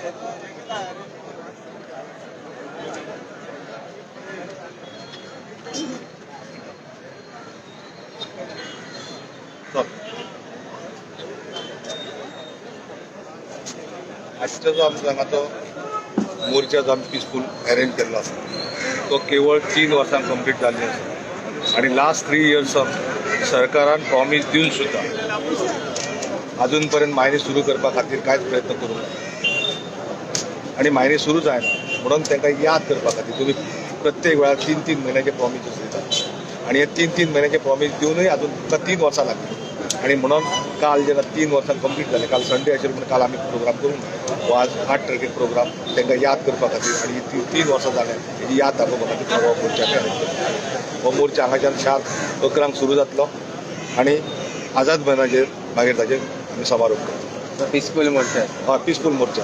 आजचा जो आमचा हांगा तो मोर्चा जो आमी पिसफूल अरेंज केल्लो आसा तो केवळ 3 वर्सां कंप्लीट जाल्ली आसा आणि लास्ट 3 इयर्स सरकारान प्रॉमिस दिवन सुद्दां अजून पर्यंत मायनी सुरू करपा खातीर कांयच प्रयत्न करूंक ना आणि मायनी सुरू जायना म्हणून तांकां याद करपा खातीर तुमी प्रत्येक वेळार 3-3 म्हयन्याचे प्रॉमिस दितात आणि हे 3-3 म्हयन्याचे प्रॉमिस दिवनूय अजून तुमकां 3 वर्सां लागली आणि म्हणून काल जेन्ना 3 वर्सां कंप्लीट जाले काल संडे आशिल्लो म्हणून काल आमी प्रोग्राम करूंक हो आज 8 तारखेक प्रोग्राम तांकां याद करपा खातीर आणि ही 3 वर्सां जाले हेजी याद दाखोवपा खातीर हो मोर्चा अरेंज केला. हो मोर्चा हांगाच्यान शार्प 11 सुरू जातलो आणि आझाद मैदानाचेर मागीर ताचेर आमी समारोप करतो. पीसफूल मोर्चा. हय पीसफूल मोर्चा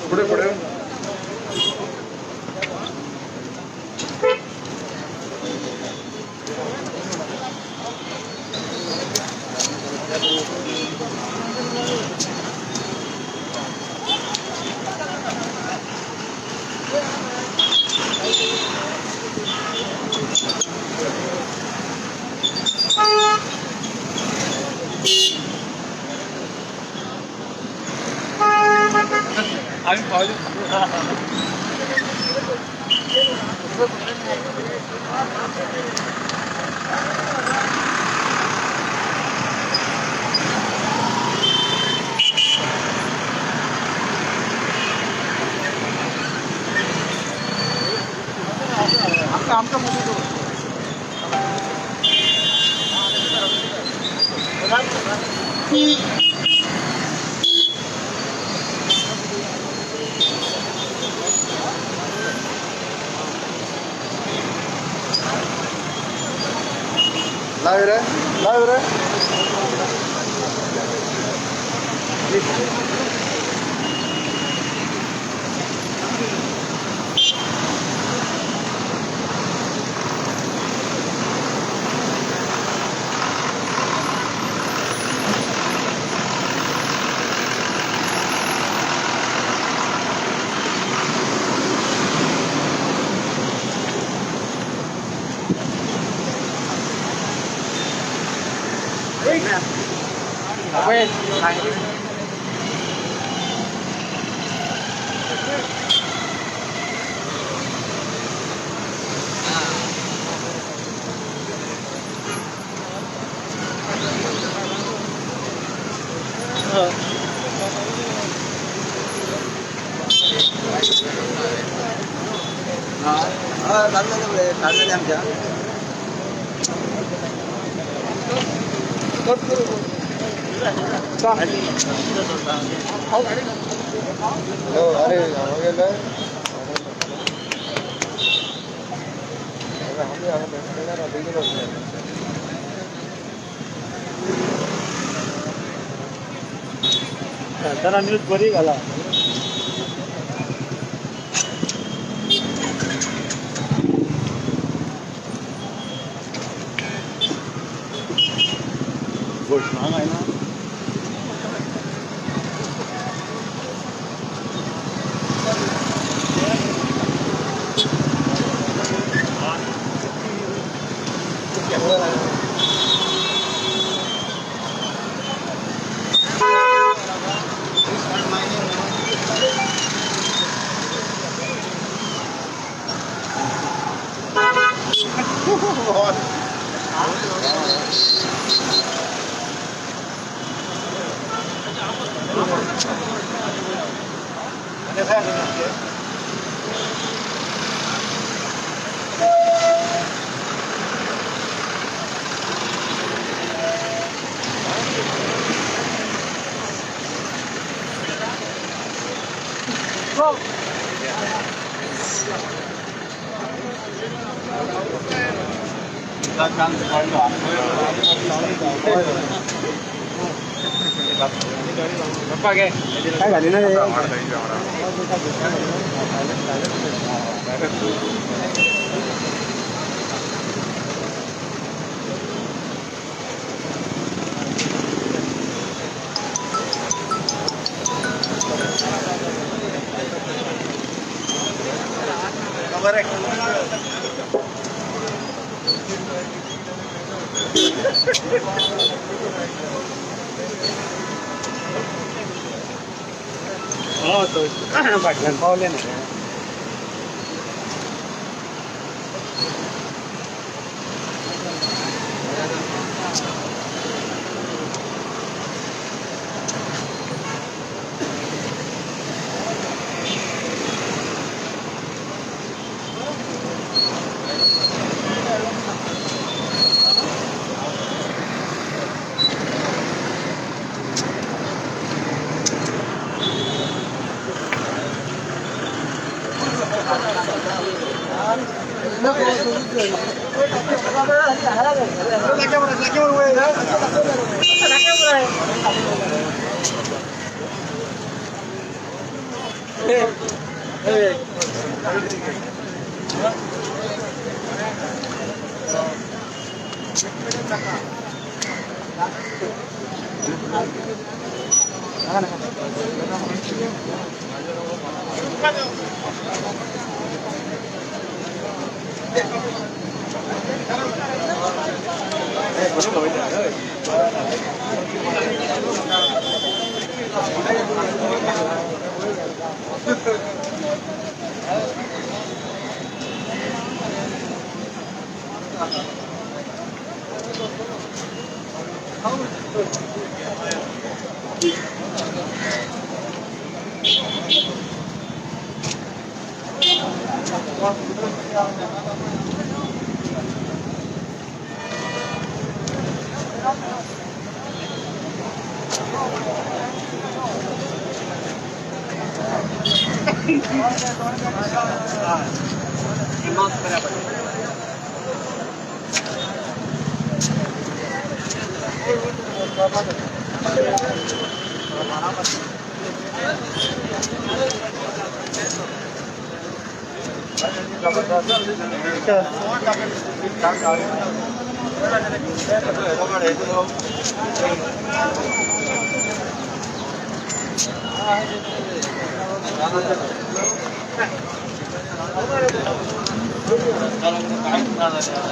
पुढे पुढे आम्ही पाहिजे आमचा मोठं लाइव रे काढलेले आमच्या जरा न्यूज बरी घाला घोषणा आहे ना काय झाली ना हो तो पाटलां पावले ना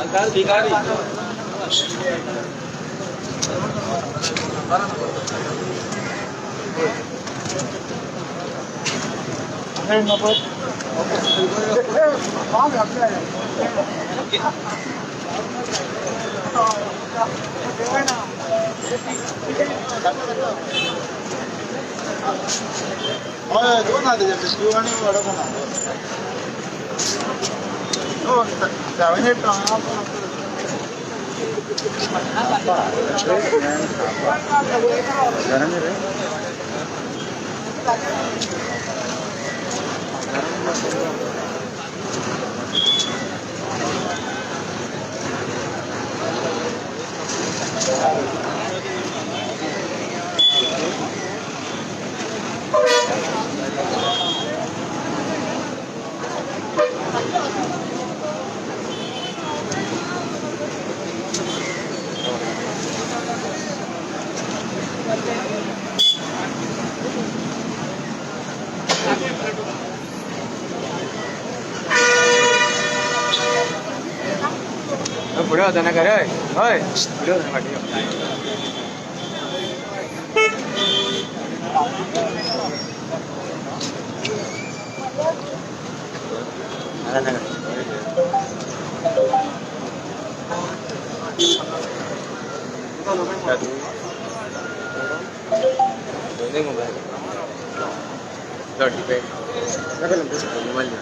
सरकार दोन आले शिव आणि वडा पण 7-8 पुढे होता ना खरं होय पुढे होता पाठी दोन्ही मोबाईल मोबाईल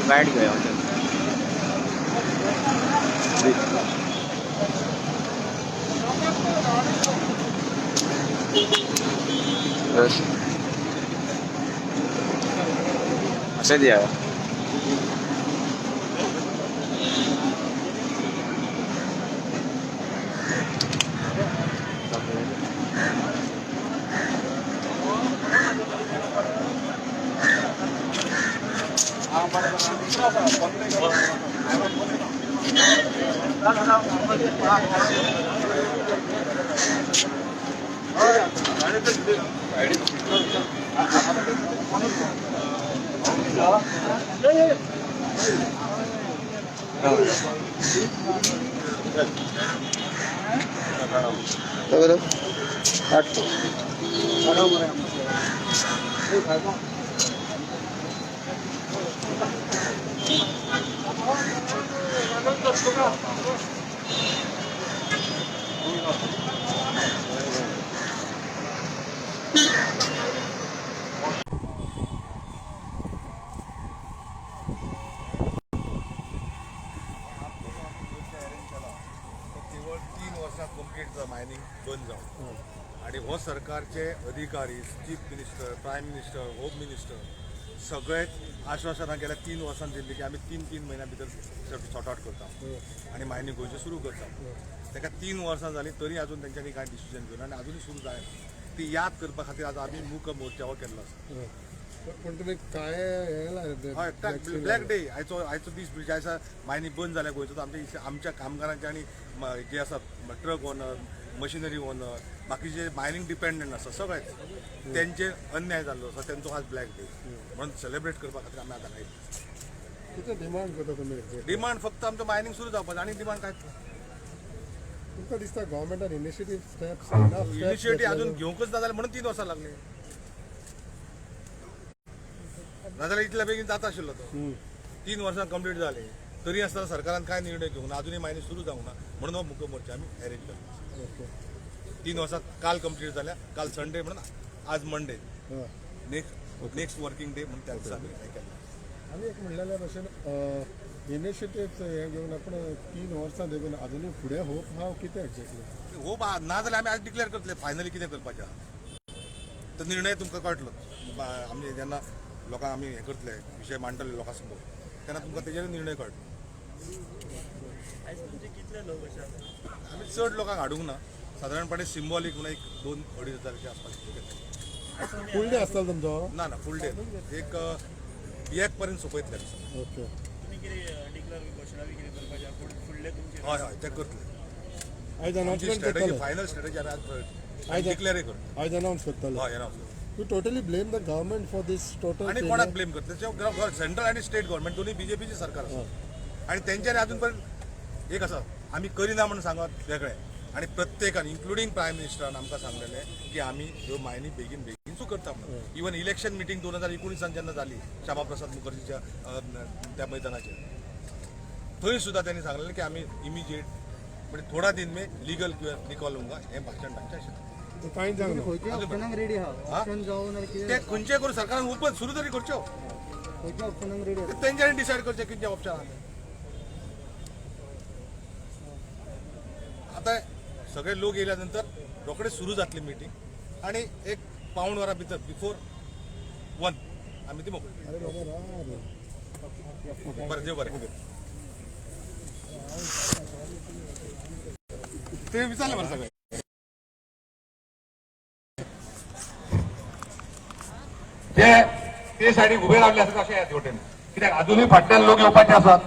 बैठ गया बस ऐसे दिया है मायनिंग बंद जावन आणि हो सरकारचे अधिकारी chief minister prime minister home minister सगळेच आश्वासनां गेल्या 3 वर्सां दिल्ली की आमी 3 म्हयन्या भितर सॉर्ट आउट करता आनी मायनींग गोंयचें सुरू करता. ताका 3 वर्सां जालीं तरी आजून तेंच्यांनी कांय डिसिजन घेवना आनी आजुनूय सुरू जायना. ती याद करपा खातीर आज आमी मूक मोर्चा हो केल्लो आसा. पण तुम्ही काय हय ब्लॅक डे आयचो दीस म्हणजे आयज मायनी बंद जाल्या गोंयचो तो आमच्या कामगारांचे आनी जे आसा ट्रक ओनर मशिनरी ओनर बाकीचे मायनींग डिपेंडंट आसा सगळेच तेंचे अन्याय जाल्लो आसा तेंचो आज ब्लॅक डे म्हणून सेलिब्रेट करपा खातीर आमी आतां आयिल्ले. कितें डिमांड करता तुम्ही डिमांड फक्त आमचो मायनींग सुरू जावपाचें आनी डिमांड कांयच ना. तुमकां दिसता गव्हर्मेंटान इनिशिएटीव स्टेप्स इनिशिएटीव अजून घेवंकच ना जाल्यार म्हणून 3 वर्सां लागली नाजाल्यार इतल्या बेगीन जाता आशिल्लो तो. 3 वर्सां कंप्लीट जाले तरी आसतना सरकारान कांय निर्णय घेवंक ना अजूनय मायनी सुरू जावंक ना म्हणून हो मुख्य मोर्चा आमी अरेंज केलो. 3 वर्सां काल कंप्लीट जाल्या काल संडे म्हणून आज मंडे नेक्स्ट वर्किंग डे म्हणून त्या दिसा आमी हें केलें. आनी एक म्हणलेल्या भशेन इनिशिएटीव हें घेवन आपण 3 वर्सां देखून अजूनय फुडें होप हा कितें एक्झॅक्टली हो ना जाल्यार आमी आज डिक्लेअर करतले फायनली कितें करपाचें आहा तो निर्णय तुमकां कळटलो. आमी जेन्ना लोकांक आमी हें करतले विशय मांडटले लोकां समोर तेन्ना तुमकां तेजेर निर्णय कळटलो. आमी चड लोकांक हाडूंक ना सादारणपणे सिंबॉलीक म्हणून एक 2-2.5 हजाराचे आसपास फूल डे आसतलो तुमचो. ना फूल डे एक 1 पर्यंत सोंपयतले. ओके हय ते करतले. आयज अनाउन्समेंट स्ट्रॅटेजी करतले फायनल स्ट्रॅटेजी आमी आज डिक्लेअर करतो. आयज अनाउन्स करतले. हय announce you totally blame the government for this total आणि कोणाक ब्लेम करतले सेंट्रल आणि स्टेट गव्हर्मेंट दोन्ही बीजेपीचे सरकार आसा आणि तेंच्यांनी अजून पर्यंत एक आसा आमी करिना म्हणून सांगत वेगळें आणि प्रत्येकान इन्क्लुडींग प्रायम मिनिस्टरान आमकां सांगलेलें की आमी ह्यो मायनी बेगीनचू करता म्हणून. इवन इलेक्शन मिटींग 2019 जेन्ना जाली श्यामा प्रसाद मुखर्जीच्या त्या मैदानाचेर थंय सुद्दां त्यांनी सांगलेलें की आमी इमिजिएट म्हणजे थोडा दिन में लीगल निकाल होऊंगा हें भाशण तांचें आशिल्लें. कांय जावना रेडी आहा ऑप्शन जावन ते खंयचेय करून सरकारान ओपन सुरू तरी करच्यो खंयच्या ऑप्शनाक रेडी आहा तेंच्यांनी डिसायड करचें खंयचे ऑप्शन आहा. आता सगळे लोक येयल्या नंतर रोखडेच सुरू जातली मिटींग आणि एक पाऊण वरा भितर बिफोर 1 आमी ती मोकळी. अरे बाबा रा बरें देव बरें ते विचारले बरं सगळे ते सायडीक उभे रावले आसात अशें ह्या वटेन कित्याक अजूनय फाटल्यान लोक येवपाचे आसात.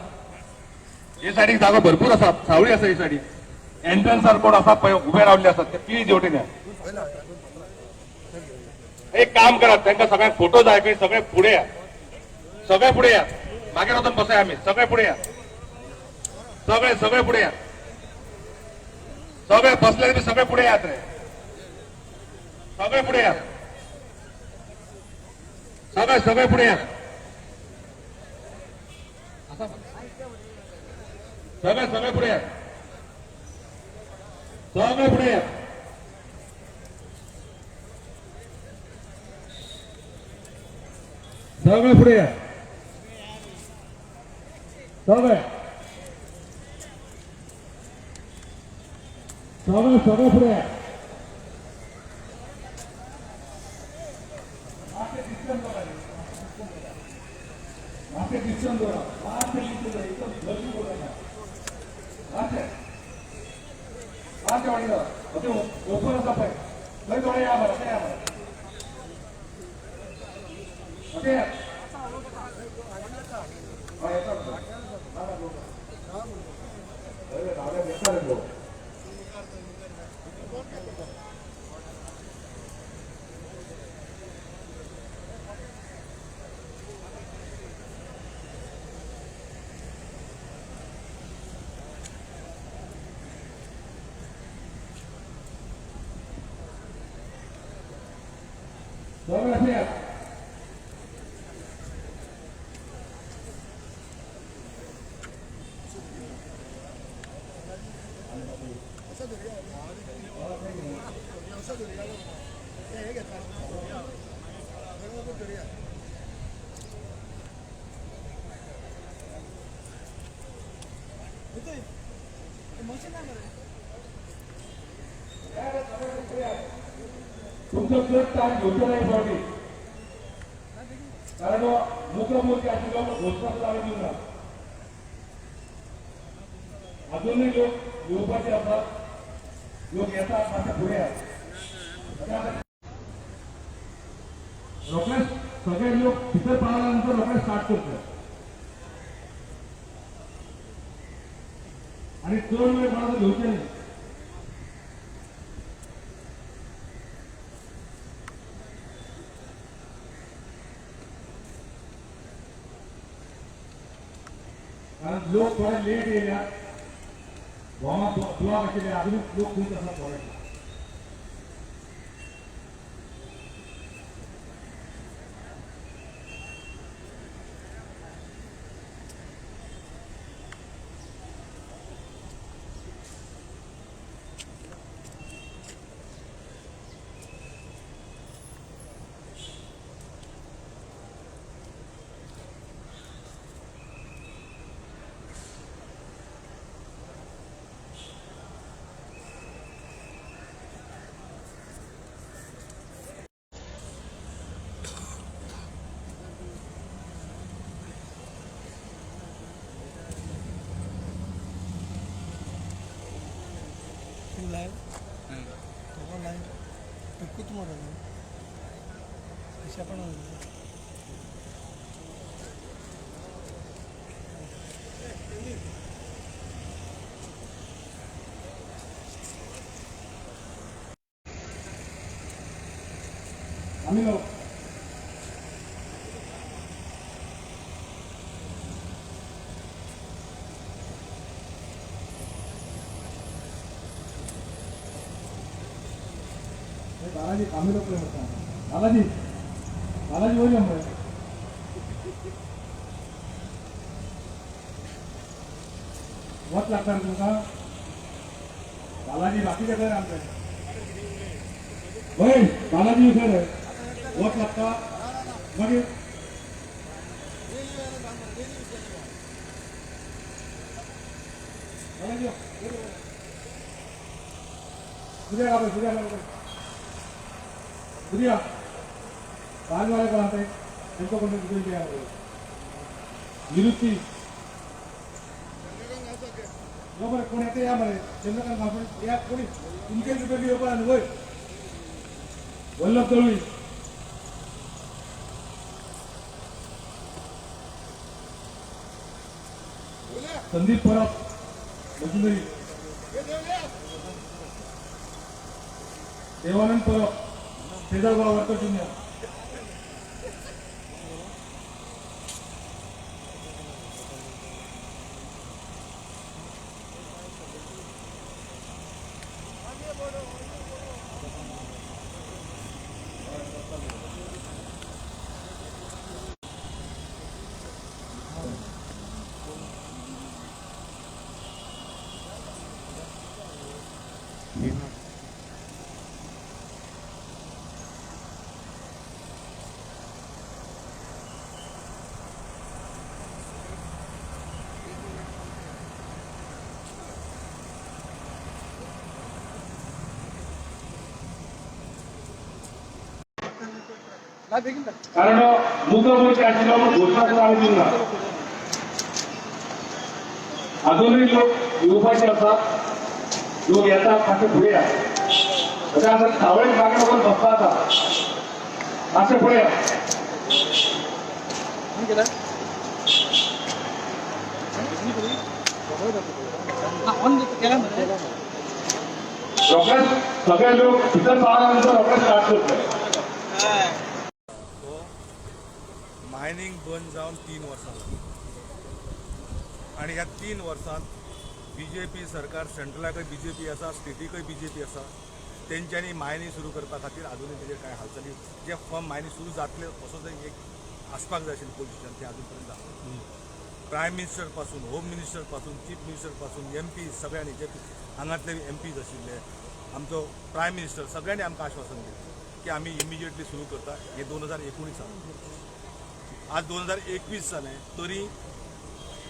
हे सायडीक जागो भरपूर आसा सावळी आसा ही सायडीक एंट्रन्सार कोण आसा पळय उभे रावले आसात ते प्लीज हे वटेन या. एक काम करात तांकां सगळ्यांक फोटो जाय खंय सगळे फुडें या सगळे फुडें या मागीर वचून बसया आमी सगळे फुडें या सगळे फुडें या सगळे बसले बी सगळे फुडें यात रे सगळे फुडें या सगळे पुढे या सगळे पुढे या सगळे पुढे या सगळे पुढे या सगळे पुढे या ओपन असा पाय लय थोडे या बरं या तुमचं प्लग टाइम घेऊन नाही पावली कारण मुख्यमंत्री आशिल्लो घोषणा सुद्दां हांवें दिवना अजूनही लोक येवपाचे असतात लोक येतात मातशे फुडें येतात रोखडेच सगळे लोक भितर पावल्यानंतर रोखडेच स्टार्ट करतात आणि चड वेळ कोणाचो घेवचे न्ही कारण लोक थोडे लेट येयल्या गोवांत ब्लॉक आशिल्ले अजून लोक खूब आसा थोडे लाईव्ह तो लाईव्ह टिकूच मारत अशा पण आम्ही लोक बालाजी आम्ही लोक बालाजी बालाजी बोल वत लागणार तुमका बालाजी बाकीचे घर आमचे होय बालाजी घर वत लागता मागीर बालाजी तुझ्या का तुझ्या बुझिया बाद वाले को आते इनको कौन से दिया निरुक्ति जो बरे कोण येते या बरे चंद्रकांत महापौर या कोणी तुमचे रुपये लोक अनुभव वल्लभ दळवी संदीप परब मजुमदारी देवानंद परब शेजारगाव वर्त शून्य कारण मुख्यमंत्री आशिल्लो घोषणा सुद्दां हांवें दिवना अजूनही लोक येवपाचे आसात लोक येतात मातशे फुडें येयात अशें आसा सावळेक मागे वचून बसता आसा मातशे फुडें रोखडेच सगळे लोक भितर पावल्यानंतर रोखडेच स्टार्ट करतले मायनिंग बंद जावन 3 वर्सां जाली आनी ह्या 3 वर्सांत BJP सरकार सेंट्रलाकय BJP आसा स्टेटीकय BJP आसा तेंच्यांनी मायनिंग सुरू करपा खातीर अजूनय तेजेर कांय हालचाली जे फर्म मायनिंग सुरू जातले असो जर एक आसपाक जाय आशिल्लें पोजिशन तें अजून पर्यंत जालें प्रायम मिनिस्टर पासून होम मिनिस्टर पासून चीफ मिनिस्टर पासून MP सगळ्यांनी जे हांगातले MPs आशिल्ले आमचो प्रायम मिनिस्टर सगळ्यांनी आमकां आश्वासन दिलें की आमी इमिजिएटली सुरू करता हें 2019 आज 2021 जालें तरी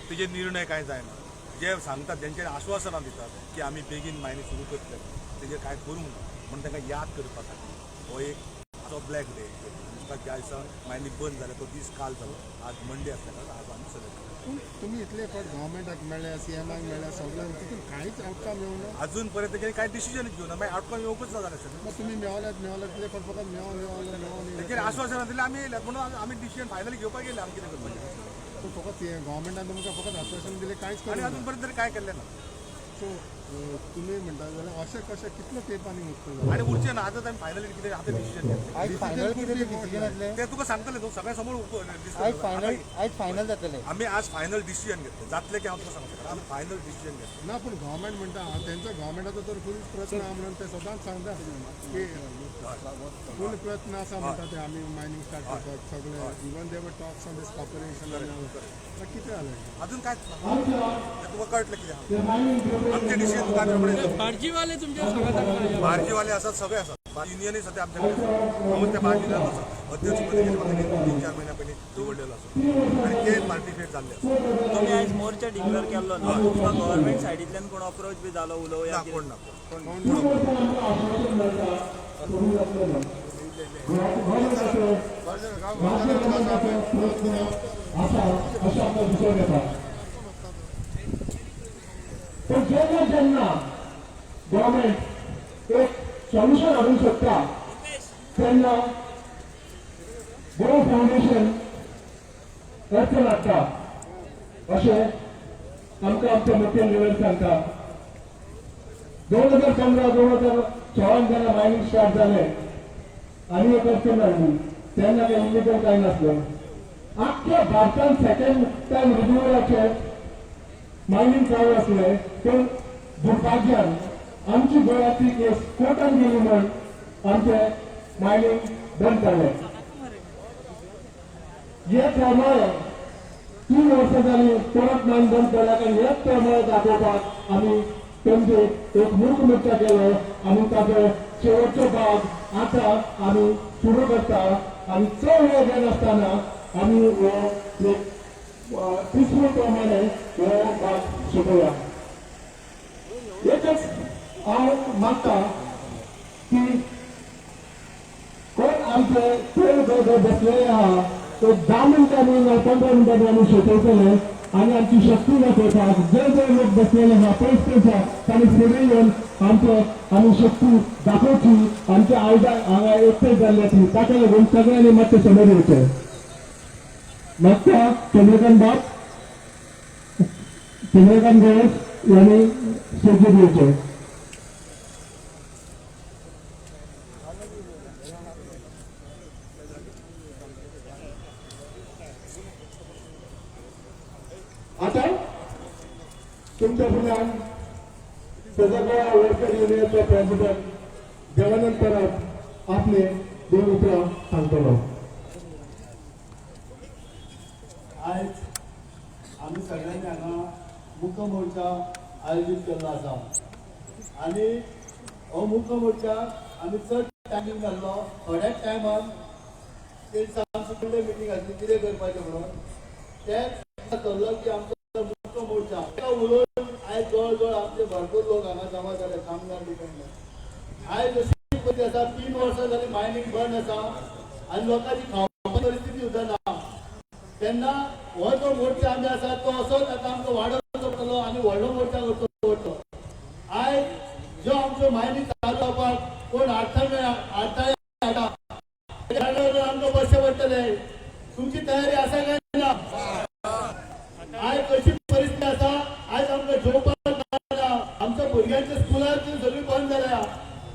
तेजे निर्णय कांय जायना जे सांगतात जेंचे आश्वासनां दितात की आमी बेगीन मायनिंग सुरू करतले तेजेर कांय करूंक ना म्हणून तांकां याद करपा खातीर हो एक ब्लॅक डे तुका ज्या दिसा मायनींग बंद जालें तो दीस काल जालो आज मंडे आसल्या कारण आज आमी सगळे पूण तुमी इतले फावट गव्हर्मेंटाक मेळ्ळ्या CMाक मेळ्ळ्या सगळ्यांक तितून कांयच आउटकम येवं ना. अजून पर्यंत काही काय डिसिजन घेवना मागीर आउटकम येवंकूच ना जालें सर मग तुम्ही मेळल्यात इतले फावट फकत मेळोन कितें आश्वासनां दिलें आमी येयल्यात म्हणून आमी डिसिजन फायनली घेवपाक गेले आमी कितें करपाचें सो फकत गव्हर्मेंटान तुमकां फकत आश्वासन दिलें कांयच आनी करूं अजून पर्यंत तरी काय केल्लें ना सो तुमी म्हणटा जाल्यार अशें कशें कितलो तेंपानी उरतलो जाल्यार? आनी उरचें ना आतां आमी फायनली कितें आतां डिसिजन घेतलें आयज फायनल कितें डिसिजन जातलें? तें तुका सांगतलें न्हू सगळ्या समोर आयज फायनल जातलें. आमी आज फायनल डिसिजन घेतलें जातलें की हांव तुका सांगता आमी फायनल डिसिजन घेतलें ना पूण गव्हर्मेंट म्हणटा तेंचो गव्हर्मेंटाचो तर फूल प्रयत्न आहा म्हणून ते सदांच सांगता की फूल प्रयत्न आसा म्हणटा ते आमी मायनींग स्टार्ट करपाक सगळे इवन दे वर टॉक्स ऑन दीस कॉर्पोरेशन कितें जालें अजून काय तुका कळटलें कितें आहा. आमचें डिसिजन तुका आमी रोखडेच भाजीवाले तुमच्या सगळ्या बार्जीवाले आसात सगळे आसात युनियनूय सध्या आमच्याकडे हांवूच त्या बार्जीवाल्यान अध्यक्ष पदी गेले म्हाका 3-4 महिन्या पयलीं निवडलेलो आसा आणि ते पार्टिसिपेट जाल्ले आसा तुम्ही आज मोर्चा डिक्लेअर केल्लो न्हू तुमकां गव्हर्मेंट सायडींतल्यान कोण अप्रोच बी जालो उलोवया ना कोण ना पण जेन्ना गव्हर्मेंट एक सोल्युशन हाडूंक शकता तेन्ना गोवा फावंडेशन अर्थ लागता अशें आमकां आमच्या मुखेल लेवल सांगता. 2015-2016 जेन्ना मायनींग स्टार्ट जालें आनी एक अर्थ हाडली तेन्ना तें इलिगल कांय नासलें. आख्ख्या भारतांत सेकंड टायम रिन्युअलाचे मायनींग चालू आसलें पूण दुर्भाग्यान आमची गोंयाची केस कोर्टान गेली म्हण आमचें मायनींग बंद जालें. हे प्रमाणे 3 वर्सां जालीं परत मायन बंद केल्याक आनी हेच प्रमाणे दाखोवपाक आमी तेंचे एक मूर्ख मोर्चा केलो आनी ताचो शेवटचो भाग आतां आमी सुरू करता आनी चड वेळ घेय नासतना आमी हो पिसफूल प्रमाणे हो भाग सुटोवया. एकच हांव मागता की कोण आमचे ट्रेन बसलेले आहा तो 10 मिनटांनी ना 15 मिनटांनी आमी सोंपयतले आनी आमची शक्ती दाखोवपाक जे लोक बसलेले आहा पयस तांणी फुडें येवन आमचे आमी शक्ती दाखोवची आमच्या आयदार हांगा एकठांय जाल्ल्याची ताका लागून सगळ्यांनी मातशें समोर येवचें. मागता चंद्रकांत बाब चंद्रकांत गोयस यांनी स्टेजीर येवचें. आता तुमच्या फुड्यान सगळ्या वर्कर युनियनचे प्रेसिडेंट देवानंद परब आपले 2 उतरां सांगतलो. आज आम्ही सगळ्यांनी हांगा मुख मोर्चा आयोजीत केल्लो आसा आनी हो मुख मोर्चा आमी चड टायमींग घाल्लो. थोड्याच टायमान ते सांगले मिटींग आसली कितें करपाचें म्हणून तेच ठरलो की आमचो मुख मोर्चा एका उलोवन आयज जवळ जवळ आमचे भरपूर लोक हांगा जमा जाले कामगार डिपेंडंट. आयज अशी परिस्थिती आसा 3 वर्सां जाली मायनींग बंद आसा आनी लोकांची खावपाची परिस्थिती सुद्दां ना. तेन्ना हो जो मोर्चा आमी आसा तो असोच आतां आमचो वाडत करतलो आनी व्हडलो मोर्चा करचो पडटलो. आयज जो आमचो मायनींग चालू जावपाक कोण आडटाळे हाडटा आमकां बसचें पडटले. तुमची तयारी आसा काय ना? आयज कशी परिस्थिती आसा आयज आमकां जेवपाक मेळना आमच्या भुरग्यांच्या स्कुलांची सगळी बंद जाल्या.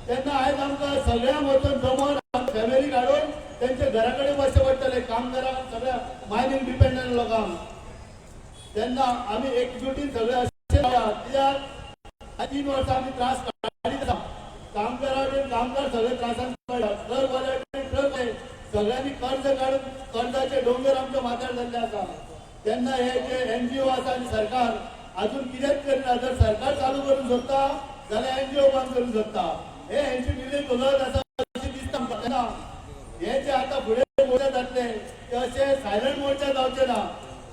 तेन्ना आयज आमकां सगळ्यांक वचून जमोन फॅमिली काडून त्यांच्या घरा कडेन बसचें पडटलें कामगारांक सगळ्या मायनींग डिपेंडंट लोकांक. तेन्ना आमी एकजुटीन सगळे अशें कित्याक 3 वर्सां आमी त्रास काडीत आसा. कामगार सगळे त्रासान पडल्यात. दर बरें सगळ्यांनी कर्ज काडून कर्जाचे डोंगर आमच्या माथ्यार जाल्ले आसा. तेन्ना हे जे NGO आसा आनी सरकार अजून कितेंच करिना. जर सरकार चालू करूंक सोदता जाल्यार NGO बंद करूंक सोदता. हे हेंची मिली गलत आसा अशें दिसता म्हाका. तेन्ना हे जे आता फुडें मोर्चा जातले ते अशे सायलंट मोर्चा जावचे ना.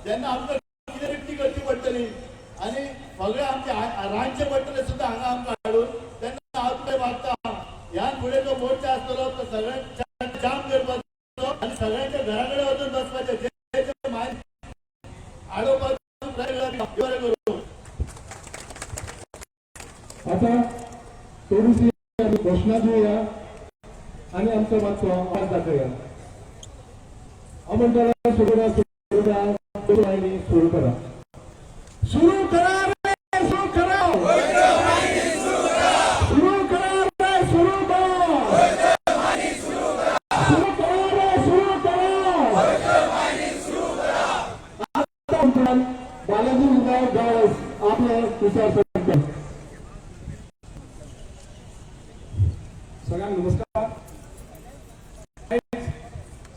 जेन्ना आमकां कितें रिक्ती करची पडटली आनी सगळे आमचे रांदचे पडटले सुद्दां हांगा आमकां हाडून. तेन्ना हांव तुका मागता ह्या फुडें जो मोर्चा आसतलो तो सगळ्यांक जाम करपाचो आनी आता थोडीशी आम्ही घोषणा देऊया आणि आमचं मागचं आवाज दाखवूया. आमंत्रण सुरू करा, सुरू करा, सुरू करा रे, सुरू करा, सुरू करा रे, सुरू करा, सुरू करा रे, सुरू करा. आता आमंत्रण बालाजी विनायक गावस आपले विचार करतात. सगळ्यांना नमस्कार.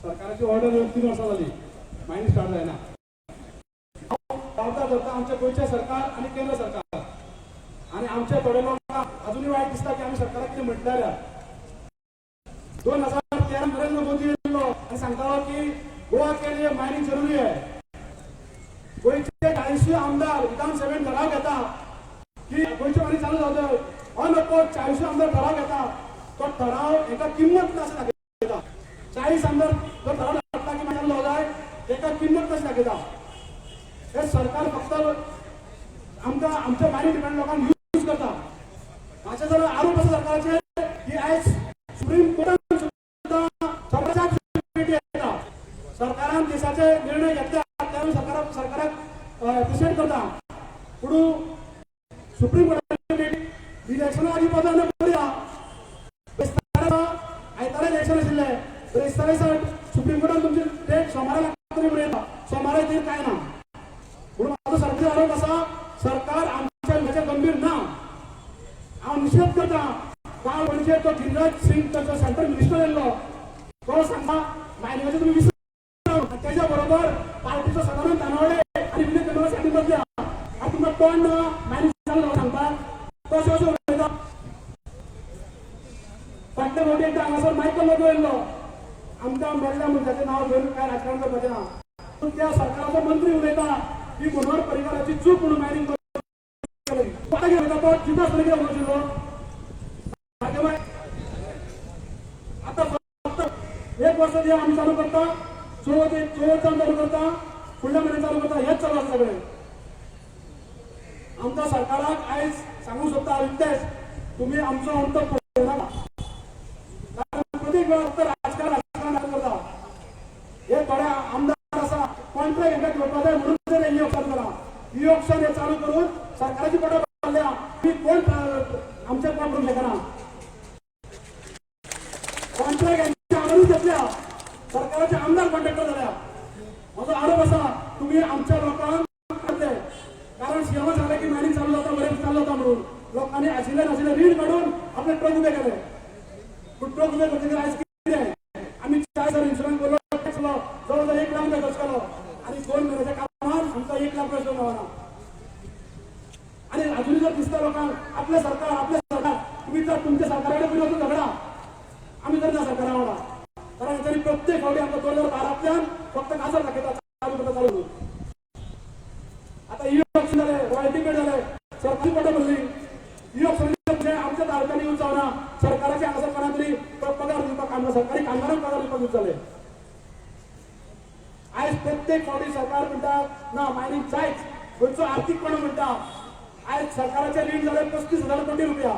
सरकारची ऑर्डर 3 वर्षा झाली मायनिंग स्टार्ट आहे ना. पावता आमच्या गोयचे सरकार आणि केंद्र सरकार आणि आमच्या थोड्या लोकांना अजूनही वाईट दिसता की आम्ही सरकार किती म्हटल्या 2013 नरेंद्र मोदी येलो आणि सांगता की गोवा के लिए मायनिंग जरुरी है. गोयचे 40 आमदार विधानसभेत ठराव घेता की गोयचे मायनिंग चालू जाऊ नको. 40 आमदार ठराव घेता तो ठराव एका किंमत नसं दाखवता. 40 आमदार तो ठराव टाकता की माझ्या लोकाय एका किंमत नसं दाखवता. हे सरकार फक्त आमच्या मायनिंग डिपेंड लोकांना यूज करता. माझे जर आरोप असं सरकारचे की आज सुप्रीम कोर्टात सुद्धा सरकारान देशाचे निर्णय घेतला त्यावेळी सरकाराक डिसाईड करता. पुढे सुप्रीम कोर्टाने इलेक्शना आधी पदार्थ पडला आयतारा इलेक्शन आशिल्ले सुप्रीम कोर्टान तुमची डेट सोमारा लागता म्हणून सोमारा ती काय ना. म्हणून माझा सरकारचा आरोप असा सरकार आमच्या विषयाचे गंभीर ना. हांव निषेध करता. काल म्हणजे तो गिरिराज सिंग त्याचा सेंट्रल मिनिस्टर येयलो तो सांगता मायनिंगाचे तुम्ही विसरू. त्याच्या बरोबर पार्टीचा सदानंद तानावडे आणि विनय तेंडुलकर साठी बसल्या आणि तुमचा तोंड मायनिंग चालू सांगता तो अशें उलयता. फाटल्या फावटी एकदा हांगासर मायकल लोगो येयल्लो आमच्या मेल्ल्या मनशाचें नांव घेवन काय राजकारण करपाचें ना. पूण त्या सरकाराचो मंत्री उलयता की मनोहर पर्रीकाराची चूक म्हणून मायनिंग केली. तो चिंता कितें उलयशिल्लो आता फक्त 1 वर्स जे आमी चालू करता चवथान चालू करता फुडल्या म्हयन्यान चालू करता हेच चालू आसा सगळें. आमच्या सरकाराक आयज सांगूंक सोदता रितेश तुमी आमचो अंत पळोवं नाका. प्रत्येक वेळा फक्त राजकारण करता. हे थोडे आमदार आसा कॉन्ट्रॅक्ट हेंका घेवपा जाय म्हणून जर ई ऑप्शन करा. ई ऑप्शन हे चालू करून सरकाराची पोटां भरल्या की कोण आमचे काम करूंक शकना. कॉन्ट्रॅक्ट हेंच्या आवडून घेतल्या सरकाराचे आमदार कॉन्ट्रॅक्टर जाल्या. माझो आरोप असा तुम्ही आमच्या लोकांक करते कारण सीएम सांगले की मायनिंग चालू जाता बरें चालू जाता म्हणून लोकांनी आशिल्ले नाशिल्ले रीण काढून आपले ट्रक उबे केले. पूण ट्रक उबे करतकीर आयज कितें आमी 4 इन्शुरन्स केलो टॅक्स केलो जवळ 1 लाख रुपया खर्च केलो आणि 2 म्हयन्याच्या कामात आमकां 1 लाख रुपया सुद्दां मेळना. आणि अजूनही जर दिसता लोकांक आपले सरकार तुम्ही जर तुमच्या सरकाराकडे विरोध झगडा आम्ही तर त्या सरकारा वांगडा कारण तरी प्रत्येक फावटी आमकां 2012तल्यान फक्त कासर दाखयता चालू करता चालू. आता ई ऑप्शन जाले रॉयल्टी पेड जाले सरकारी पोटां भरली. ई ऑप्शन म्हणजे आमच्या तालुक्यांनी यूज जावना. सरकाराचे हांगासर कोणा तरी पगार दिवपाक कामना सरकारी कामगारांक पगार दिवपाक यूज जाले. आयज प्रत्येक फावटी सरकार म्हणटा ना मायनिंग जायच गोंयचो आर्थीकपण म्हणटा. आज सरकाराचे रीण झाले 35,000 कोटी रुपया.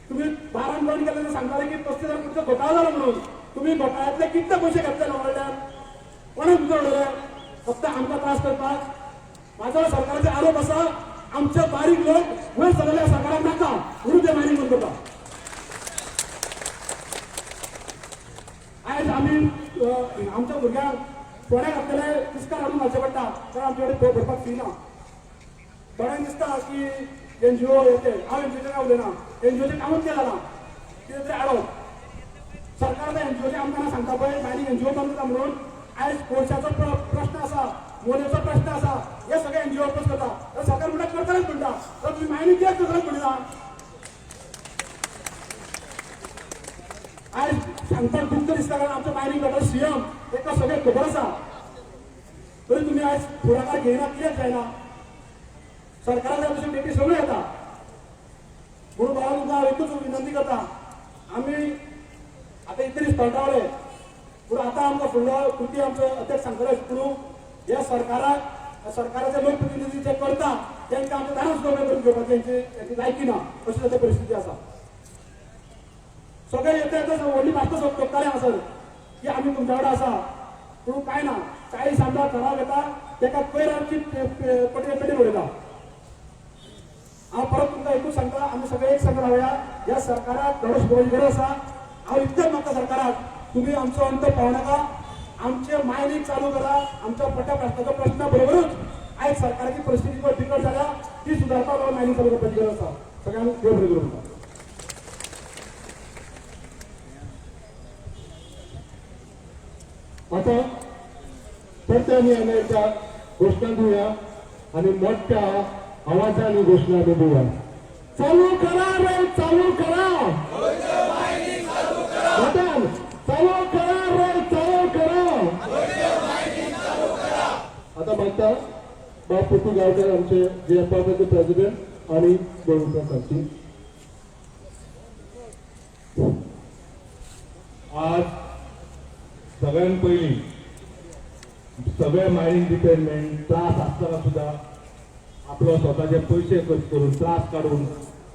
तुम्ही 12 बंद केले सांगताले की 35,000 कोटीचा घोटाळा झाला म्हणून तुम्ही घोटाळ्यातले कितले पैसे घेतले कडल्यान कोणाक उजवले फक्त आमकां त्रास करपाक. माझा सरकाराचे आरोप असा आमचे बारीक लोक वयर सगळ्या सरकाराक नाका म्हणून ते मायनिंग बंद करता. आयज आमी आमच्या भुरग्यांक थोड्या घातलेले तिस्कार हाडून घालचे पडटा कारण आमचे कडेन भरपाक फी ना. थोड्यांक दिसता की एनजीओ येते हांव एनजीओचे काय उलयना एनजीओचे कामच केलें ना कितें तरी हाडप. सरकार त्या एनजीओचे आमकां सांगता पळय मायनिंग एनजीओ बंद करता म्हणून आयज कोळशाचो प्रश्न आसा मोलेचो प्रश्न आसा हे सगळे एनजीओ अपोज करता. तर सरकार म्हणटा करतलेच म्हणटा तर तुमी मायनिंग कित्याक करतलेच म्हणटा. आयज सांगपाक दुख्ख दिसता कारण आमचो मायनिंग करता सीएम ताका सगळें खबर आसा तरी तुमी आयज फुडाकार घेयना कित्याक जायना. सरकाराच्या तशें डेटी सगळ्यो येता म्हणून बाबा तुमकां हांव एकूच विनंती करता आमी आतां इतले दीस तळटावले पूण आतां आमकां फुडलो कृती आमचो अध्यक्ष सांगतले पूण ह्या सरकाराक सरकाराचे लोकप्रतिनिधी जे करता त्यांना आमच्या दाराच नोकऱ्या करून घेवपाक त्यांची लायकी ना अशी सध्या परिस्थिती आसा. सगळे येता येता व्हडली भास्त तोपताले हांगासर की आमी तुमच्या कडेन आसा, पूण काय ना 40 आमदार ठराव येता तेका पयर आमची पेटीन उडयता. हांव परत तुमकां एकूच सांगता, आमी सगळे एक संघ रावया. ह्या सरकाराक धडो शिकोवपाची गरज आसा. हांव इतकेंच मागता सरकाराक, तुम्ही आमचो अंत पावू नाका, आमचे मायनींग चालू करा. आमच्या पट्ट्या प्रश्नाचो प्रश्न बरोबरूच आयज सरकाराची परिस्थिती बिकट जाल्या ती सुदारपाक लागून मायनींग चालू करपाची गरज आसा. सगळ्यांक देव बरें करूं. आता परत्यांनी आमी एकदा घोषणा दिवया आणि मोठ्या आवाजाने घोषणा दिवया. चालू करा रे, चालू करा. मॅडम, चालू करा रे, चालू करा. आता मागता बापूती गावकर आमचे JFRचे प्रेसिडेंट आणि गोविंद सांगची. आज सगळ्यात पहिली सगळे मायनिंग डिपार्टमेंट त्रास असताना सुद्धा आपलो स्वतःचे पैसे खर्च करून त्रास काढून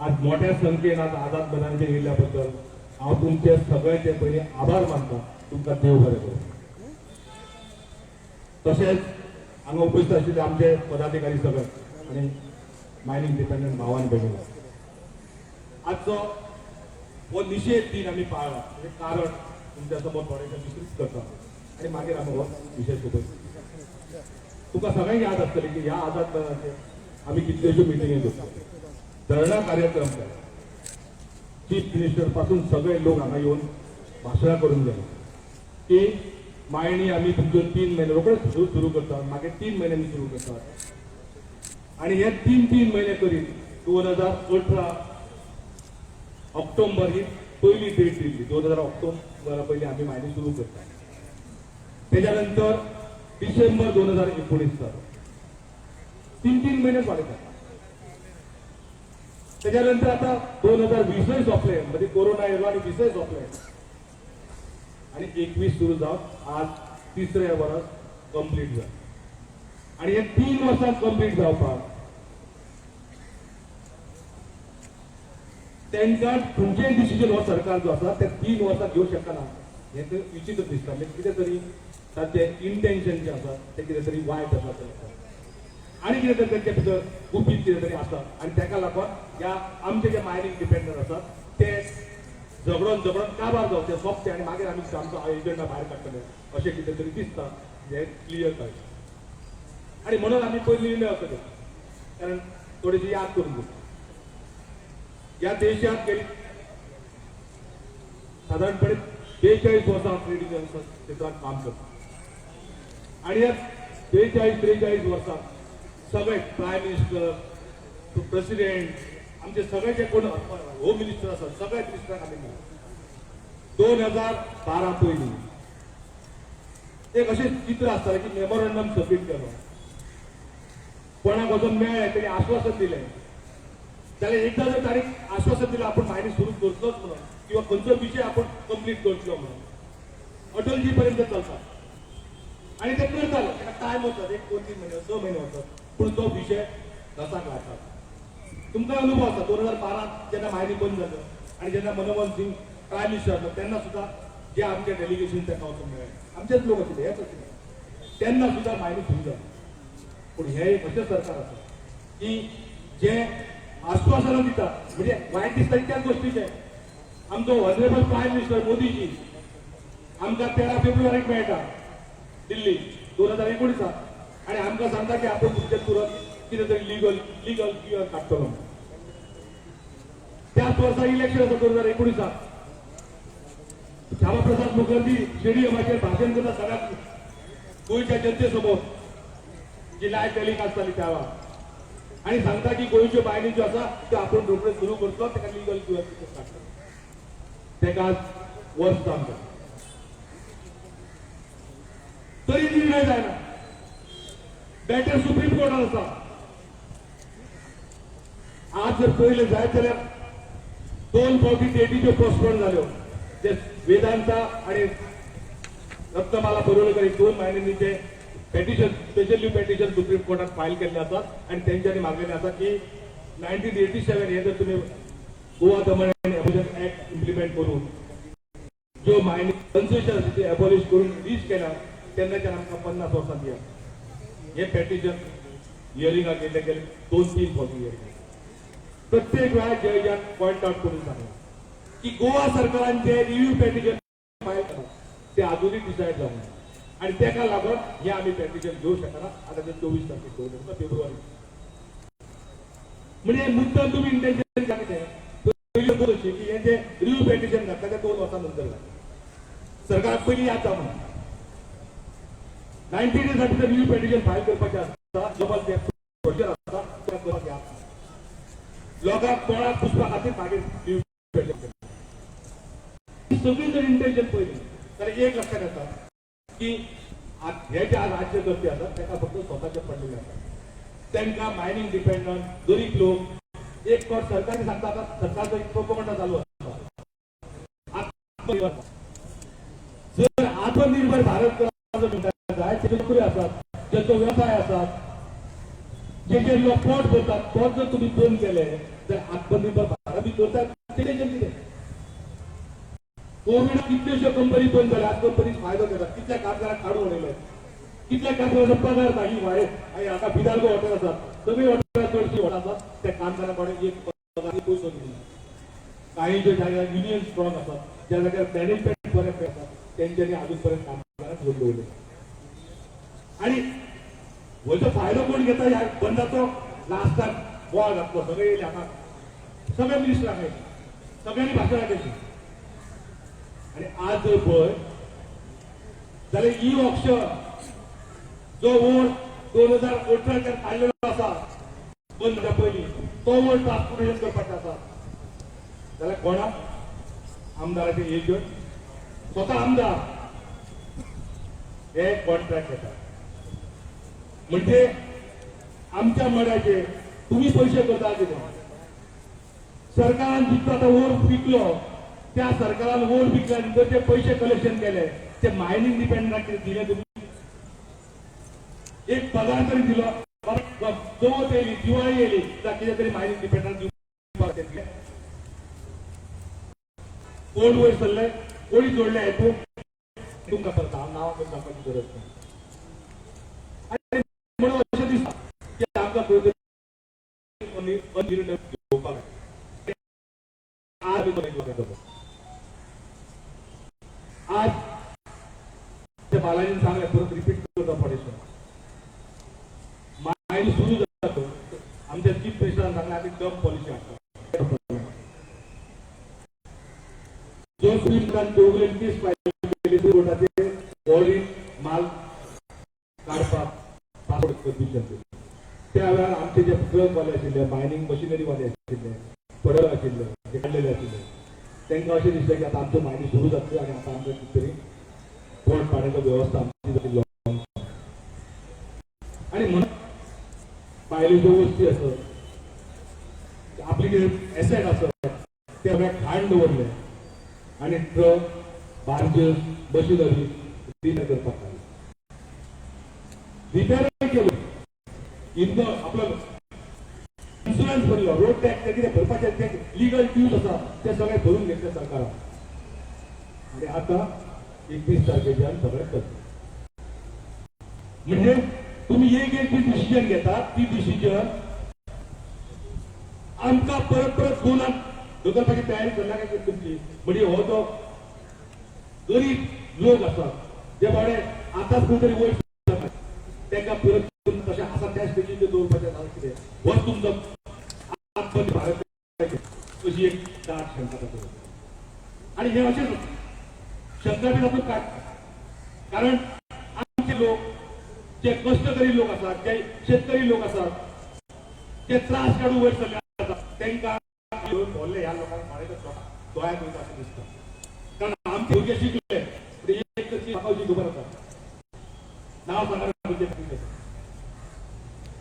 आज मोठ्या संख्येन आज आझाद मैदानाचेर येयल्ल्या हांव तुमचे सगळ्यांचे पयलीं आभार मानता. तुमकां देव बरें करूं. तशेंच हांगा उपस्थित आशिल्ले आमचे पदाधिकारी सगळे आनी मायनिंग डिपार्टमेंट भावान भयणी, आजचो हो निशेध दीन आमी पाळ्ळा. म्हणजे कारण तुमच्या समोर थोडेशें विस्तृत करता आनी मागीर आमी हो विशय सोबत. तुका सगळ्यांक याद आसतलें की ह्या आझाद मैदानाचेर आमी कितल्योश्यो मिटिंगे घेतल्यो, धरणा कार्यक्रम केला. चीफ मिनिस्टर पासून सगळे लोक हांगा येवन भाशणां करून गेले की मायणी आमी तुमच्यो 3 महिने रोखडेच सुरू करतात, मागीर 3 महिन्यांनी सुरू करतात. आणि हे 3 महिने करीत 2018 ऑक्टोबर ही पहिली डेट दिली. 2000 ऑक्टोबरा पयलीं आमी मायनी सुरू करतात. तेच्या नंतर डिसेंबर 2019 जालो. 3 महिने वाडयतात. त्याच्यानंतर आता 2020 सोंपले, म्हणजे कोरोना येयलो आणि 20 सोंपले आणि 21 सुरू जावन आज 3रे वर्स कंप्लीट जालें. आणि हे 3 वर्सां कंप्लीट जावपाक तांकां खंयचेय डिसिजन हो सरकार जो आसा ते 3 वर्सां घेवंक शकना. हे तर विचित्र दिसता. म्हणजे कितें तरी तांचे इंटेन्शन जे आसा ते कितें तरी वायट आसा आणि कितें तरी तांचे भितर गुपीत कितें तरी आसा. आणि ताका लागून ह्या आमचे जे मायनिंग डिपेंडंट आसात ते झगडोन काबार जावचे, सोंपचे आणि मागीर आमी आमचो एजंडा भायर काडटले अशें कितें तरी दिसता. हे क्लियर कळटा. आणि म्हणून आमी पयली निर्णय असो घेतलो. कारण थोडीशी याद करून घेतली. या देशात गेली साधारणपणे 42 वर्सां ट्रेडिंग क्षेत्रात काम करता. आणि या 42-43 वर्सांत सगळे प्रायम मिनिस्टर, प्रेसिडेंट, आमचे सगळे जे कोण होम मिनिस्टर आसात सगळ्या मिनिस्टरांक आमी मेळ्ळे. 2012 पयलीं एक अशें चित्र आसतालें की मेमोरंडम सबमीट केलो, कोणाक वचून मेळ्ळें, तेणी आश्वासन दिलें जाल्यार एकदा जर ताणें आश्वासन दिलें आपण मायनी सुरू करतलोच म्हणून किंवा खंयचो विशय आपण कंप्लीट करतलो म्हणून अटलजी पर्यंत चलता. आणि ते करताले. ताका टायम वचत, 1-2-3 महिने 6 महिने वचत, पूण तो विशय घसाक लागता. तुमकां अनुभव आसा 2012 जेन्ना मायनी बंद जालो आणि जेन्ना मनमोहन सिंग प्रायम मिनिस्टर आसलो तेन्ना सुद्धा जे आमचे डेलिगेशन ताका वचून मेळ्ळे, आमचेच लोक आशिल्ले, हेच आशिल्ले, तेन्ना सुद्धा मायनी सुरू जाली. पूण हे एक अशें सरकार आसा की जे आश्वासनां दिता, म्हणजे वायट दिसता त्याच गोष्टीचे. आमचो ऑनरेबल प्रायम मिनिस्टर मोदीजी आमकां 13 फेब्रुवारीक मेळटा दिल्ली 2019 आणि आमकां सांगता की आपण तुमचे तुरंत कितें तरी लिगल क्लियर काडटलो. त्याच वर्सा इलेक्शन आसा 2019. श्यामा प्रसाद मुखर्जी स्टेडियमाचेर भाशण करता सगळ्यात गोंयच्या जनते समोर जी लायव्ह टेलिकास्ट जाली त्या वेळार आणि सांगता की गोंयच्यो बायनी ज्यो आसा त्यो आपण रोखडे सुरू करतलो, ताका लिगल क्लियर काडटलो. ताका आज वर्स जावन तरी निर्णय जायना. मॅटर सुप्रीम कोर्टात आसा. आज जर पयले जायत जाल्यार 2 फावटी डेटीच्यो पोस्टपोन जाल्यो. जे वेदांता आणि रत्नमाला पडवळकर 2 महिन्यांनी ते पेटिशन स्पेशली पेटिशन सुप्रीम कोर्टात फायल केल्ले आसात आणि तेंच्यांनी मागलेले आसा की 1987 हे जर तुम्ही गोवा दमन अँड एबॉलिशन ऍक्ट इम्प्लिमेंट करून जो मायनिंग कन्सेशन आसा ते एबॉलिश करून रीच केला तेन्नाच्यान आमकां 50 वर्सां दिया. हे पेटिशन हियरिंगाक गेले 2-3 फावटी हियरिंग. प्रत्येक वेळा जजान पॉइंट आउट करून सांगला की गोवा सरकारान जे रिव्ह्यू पेटिशन फायल केला ते अजूनही डिसायड जावना आणि तेका लागून हे आम्ही पेटिशन घेऊ शकना. आता ते 24 तारखेक दवरलें फेब्रुवारी. म्हणजे मुद्दम तुम्ही इंटेन्शन सांगते की हे जे रिव्ह्यू पेटिशन घातला ते 2 वर्सां नंतर घातला. सरकाराक पयलीं याद जावं ना 90 डेज साठी रिव्ह्यू पेटिशन फायल करपाचें आसता. डबल ते प्रोसिजर आसता ते करपाक जाय. लोकांक कोणाक पुसपा खातीर मागीर रिव्ह्यू पेटिशन सगळी जर इंटेन्शन पळयली जाल्यार एक लक्षात येता की हे जे राज्य करते आसात ताका फक्त स्वताचे पडलेले आसात. तांकां मायनिंग डिपेंडंट गरीब लोक एक कोट सरकारी सांगता आता सरकारचो एक प्रोपोगंडा चालू आसा. जर आत्मनिर्भर भारत करपाचो म्हणटा जाय तेजे नोकरी आसात जेचो व्यवसाय आसात जे लोक पोट भरतात पोट जर तुम्ही बंद केले तर आत्मनिर्भर भारत बी करतात तेजें कितें. कोविड कितल्योश्यो कंपनी बंद जाल्या कंपनीक फायदो घेतात. कितल्या कामगारांक काडून उडयले कितल्या कामगारांचो पगार मागीर वाडय. हाका बिदाल्गो हॉटेल आसात सगळी हॉटेलां चडशीं हॉटेल आसात त्या कामगारांक एक पगार पयसो दिना. काही ज्या जाग्यार युनियन स्ट्रॉंग आसात ज्या जाग्यार मॅनेजमेंट बरे आसात तेंच्यांनी अजून पर्यंत कामगारांक सोडून दवरले. आणि हो फायदो कोण घेता ह्या बंदाचो लास्टाक बोवाळ घातलो सगळे येयले हाका सगळ्या मिनिस्टरांक सगळ्यांनी भाशणां केली. आणि आज जर पळय जाल्यार ई ऑप्शन जो वोट 2018 काडलेलो आसा बंद जावच्या पयलीं तो वोट ट्रान्सपोर्टेशन करपाचो आसा जाल्यार कोणाक आमदाराचे एजंट स्वता आमदार हे कॉन्ट्रॅक्ट घेतात. म्हणजे आमच्या मड्याचे तुम्ही पैसे करता कितें. सरकारान जितलो आतां वोट विकलो त्या सरकारान वोट विकल्या नंतर जे पैसे कलेक्शन केले ते मायनिंग डिपेंडंटाक कितें दिले तुम्ही. एक पगार तरी दिलो चवथ येयली दिवाळी येयली जाल्यार कितें तरी मायनिंग डिपेंडंटाक दिवपाक कोण वयर सरले कोणी जोडले हेतू तुमकां परत हांव नांवां करून सांगपाची गरज ना. आनी म्हणून अशें दिसता की आमकां खंय तरी घेवपाक आज त्या बालाजीन सांगले परत रिपीट करता पडेशन मायनी सुरू जाता. आमच्या चीफ मिनिस्टरान सांगले आमी डम पॉलिसी हाडटा. जो सुप्रीम कोर्टान केस फायल केली कोर्टाचे बॉडी माल काडपाक पासपोर्ट परमिशन त्या वेळार आमचे जे ट्रक वाले आशिल्ले मायनिंग मशिनरी वाले आशिल्ले पडळ आशिल्ले जे काडलेले आशिल्ले तांकां अशें दिसलें की आतां आमचो मायनी सुरू जातली आनी आतां आमकां कितें तरी पोट पाण्याचो वेवस्था आमची जातली. आणि म्हणून भायल्यो ज्यो वस्ती आसत आपली कितें एसेट आसत ते सगळे खाण दवरले आणि ट्रक बार्जेस मशिनरी रिपेर करपाक लागले. रिपेर केलो इंद आपलो इन्शुरन्स भरलो रोड टॅक्स ते कितें भरपाचे ते लिगल ड्यूज आसा ते सगळे भरून घेतले सरकारान. आणि आता 31 तारखेच्यान सगळे करता. म्हणजे तुम्ही एक जी डिसिजन घेतात ती डिसिजन आमकां परत परत गोलान ढकलपाची तयारी करना काय तुमची. म्हणजे हो जो गरीब लोक आसात जे बाबडे आतांच खंय तरी वयर तांकां परत तशें आसा त्या स्टेजीचेर दवरपाचें ना कितें हो तुमचो आत्मनिर्भर भारत अशी एक दाट शंका जाता. आणि हे अशें शंका बी तातूंत काडटा कारण आमचे लोक जे कष्टकरी लोक आसात जे शेतकरी लोक आसात ते त्रास काडून वयर सरले आसात तांकां व्हरले ह्या लोकांक मारयता दोळ्याक वयता अशें दिसता. कारण आमचे भुरगे शिकले एक तर म्हाका अशी खबर आसा नांव सांगना म्हणजे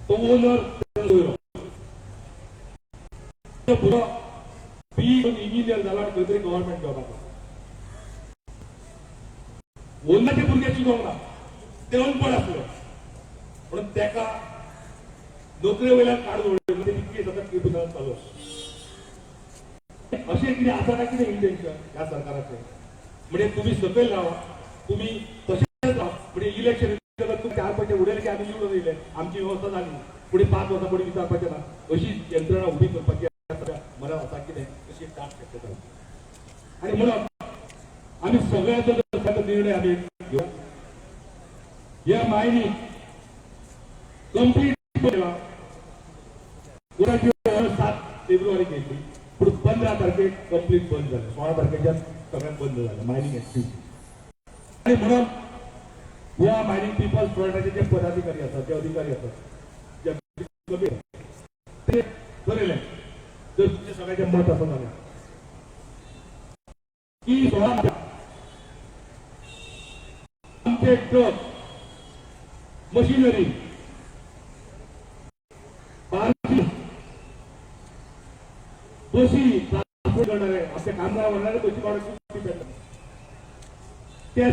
तो ओनर भुरगो बी इंजिनियर जाला खंय तरी गव्हर्नमेंट जॉब आसा. ओनराचे भुरगे शिकोवंक ना ते अनपड आसले म्हणून त्याका नोकरी वयल्यान काढून उडयलें ती केस आतां ट्रिब्युनलांत चालू आसा. अशें कितें आसा काय कितें इंटेन्शन ह्या सरकाराचें म्हणजे तुम्ही सकयल रावा तुम्ही तशेंच रावा म्हणजे इलेक्शन तुम्ही 4 पैसे उडयले की आमी निवडून येयले आमची व्यवस्था जाली पुढे 5 वर्सां पुढे विचारपाचें ना अशी यंत्रणा उभी करपाची मनात आसा कितें अशी दाट शक्यता आनी म्हणून आमी सगळ्यांचो निर्णय आमी घेवया ह्या मायनीक कंप्लीट केला 7 फेब्रुवारी घेतली पूण 15 तारखेक कंप्लीट बंद झालं 16 तारखेच्या सगळ्यात बंद झालं मायनिंग ऍक्टिव्हिटी आणि म्हणून ह्या मायनिंग पीपल्स फ्रंटाचे जे पदाधिकारी असतात जे अधिकारी असतात ते ठरले जर तुमचे सगळ्याचे मत असं झालं की 16 आमचे ट्रक मशिनरी बसी ट्रान्सपोर्ट करणारे आपल्या कामगार म्हणणारे बसी वाढत ते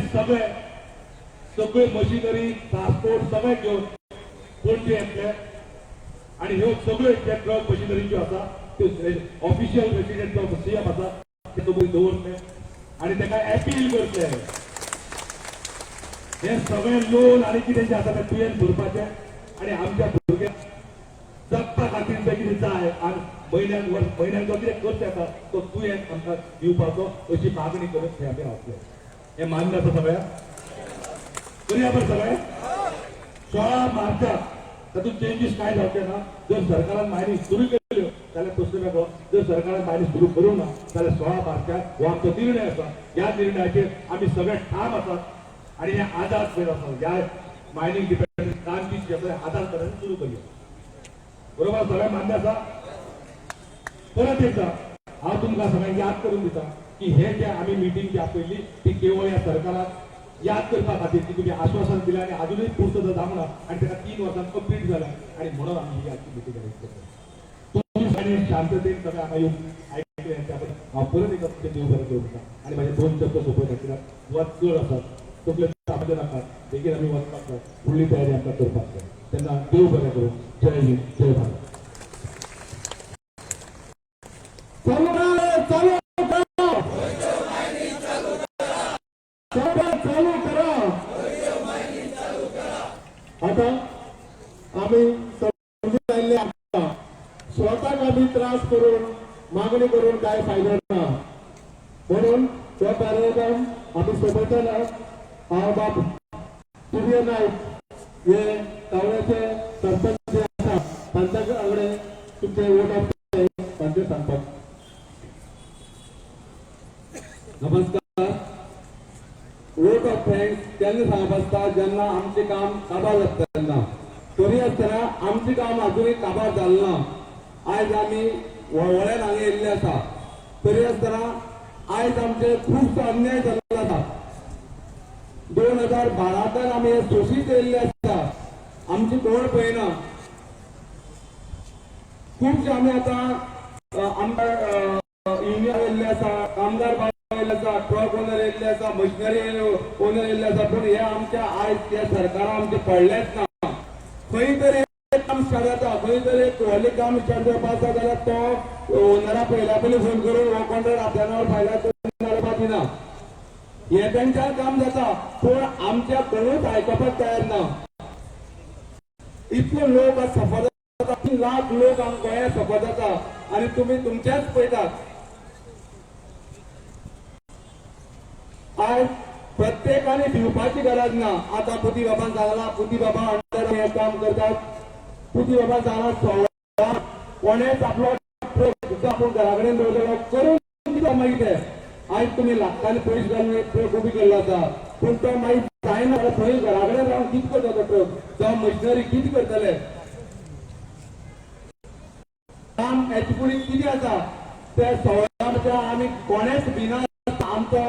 सगळे मशिनरी ट्रान्सपोर्ट सगळे घेऊन पणजे येतले आणि ह्यो सगळे जे ट्रक मशिनरी ज्यो आसा त्यो ऑफिशियल रेसिडेंट ऑफ सीएम आसा ते सगळे दवरले आणि ताका अपील करतले हे सगळे लोन आणि कितें जे आसा ते तुवें भरपाचे आणि आमच्या भुरग्यांक जगपा खातीर ते कितें जाय आणि म्हयन्याक जो कितें खर्च येता तो तुवें आमकां दिवपाचो अशी मागणी करत थंय आमी रावतले हे मान्य आसा सगळ्या करया बरं सगळे 16 मार्चाक तातूंत चेंजीस कांय जावचे ना जर सरकारान मायनी सुरू केल्यो जाल्यार प्रश्न वेगळो जर सरकारान मायनी सुरू करूंक ना जाल्यार 16 मार्चाक हो आमचो निर्णय आसा ह्या निर्णयाचेर आमी सगळे ठाम आसात आणि हे आदार करत आसात ह्या मायनिंग डिपेंडंट क्रांती आदार करायला सुरू करूया बरोबर सगळ्या मान्य आसा परत एकदा हांव तुमकां सगळ्यांक याद करून दिता की हे जे आमी मिटींग जी आपयल्ली ती केवळ ह्या सरकाराक याद करपा खातीर की तुमी आश्वासन दिलें आनी अजूनय पूर्तता जावंक ना आनी ताका 3 वर्सां कंप्लीट जाल्या आणि म्हणून आमी ही आजची मिटींग अरेंज करता तुम्ही सगळे शांततेन सगळे हांगा येवन आयकले त्या बद्दल हांव परत एकदा तुमचे देव बरें करूं दिता आनी म्हाजे 2 शब्द सोंपयता कित्याक वच चड आसात तकले तापले नाकात बेगीन आमी वचपाक जाय फुडली तयारी आमकां करपाक जाय तेन्ना देव बरें करूं जय हिंद जय भारत चालू करा आता आम्ही समजून राहिले स्वतःक आम्ही त्रास करून मागणी करून काय फायदा ना म्हणून तो कार्यक्रम आम्ही सोबतला हांव बाब सूर्य नाईक हे तावड्याचे सरपंच जे आसा तांच्या कडेन तुमचे वोट ऑफ तांचे सांगपाक नमस्कार वोट ऑफ थँक्स केन्ना सांगप आसता जेन्ना आमचें काम काबार जाता तेन्ना तरी आसतना आमचें काम अजूनय काबार जालें ना आयज आमी वळवळ्यान हांगा येयल्ले आसा तरी आसतना आयज आमचे खूबसो अन्याय जाल्लो आसा 2012 आमी हे सोशीत येयल्ले आसा आमची कोण पळयना खुबशे आमी आतां आमकां युनियन येयल्ले आसा कामगार ट्रक ओनर येयल्ले आसा मशिनरी ओनर येयल्ले आसा पूण हे आमच्या आयज त्या सरकारान आमचे पडलेच ना खंय तरी काम स्टार्ट जाता खंय तरी एक व्हडलें काम स्टार्ट जावपा आसा जाल्यार तो ओनरा पयल्या पयलीं फोन करून हो कॉन्ट्रॅक्ट आपल्या नांवार फायला करपाक दिना हे तेंच्यान काम जाता पूण आमच्या कोणूच आयकपाक तयार ना इतले लोक आज सफर जाता 3 लाख लोक आमच्या गोंयांत सफर जाता आनी तुमी तुमचेच पळयतात आज प्रत्येकाने भिवपाची गरज ना आता पुती बाबान सांगला पुती बाबा अंडर हे काम करतात पुती बाबा सांगला कोणेच आपलो आपूण घरा कडेन दवरलेलो करून दिता मागीर ते आयज तुमी लाखांनी पयशे घालून एक ट्रक उबी केल्लो आसा पूण तो मागीर जायना थंय घरा कडेन रावन कितें करता तो ट्रक जावं मशिनरी कितें करतले काम हेचे फुडें कितें आसा ते सगळ्या आमी कोणेच भिना आमचो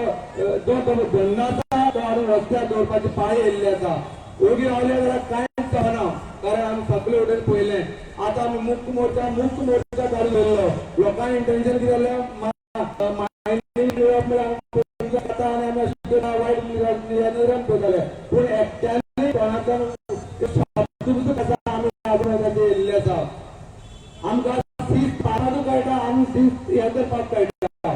जो धंदो आसा तो हाडून रस्त्यार दवरपाची पाळी येयल्ली आसा ओगी रावले जाल्यार कांयच जावना कारण आमी सगळे वटेन पळयलें आतां आमी मुक्त मोर्चा चालू दवरलो लोकांनी इंटेन्शन कितें जालें मायनिंग जाता आनी आमी अशें वायट नजरेन पळयताले पूण एकट्यानी कोणाच्यान शब्द तर पाक काढला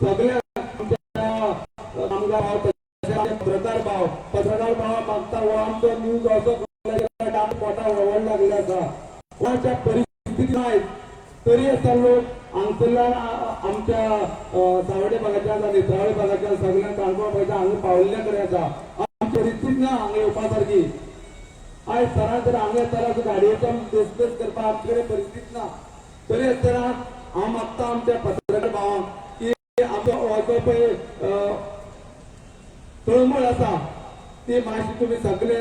सगळ्या कामगार पत्रकार भाव मागता हो आमचो न्यूज असो पोटा वळवण लागले आसा कोणाच्या परिस्थिती नाही तरी आसा लोक हांगसरल्यान आमच्या सावडे भागाच्या नेत्रावळी भागाच्या सगळ्या काणकोण भागाच्या हांगा पावल्ल्या कडेन आसा आमची परिस्थिती ना हांगा येवपा सारकी आयज सरासर हांगा तरास गाडयेचो देसपेस करपाक आमचे कडेन परिस्थिती ना तरी आसतना हांव मागता आमच्या पत्रकार भावांक की आमचो हो जो पळय तळमळ आसा ती मातशी तुमी सगळे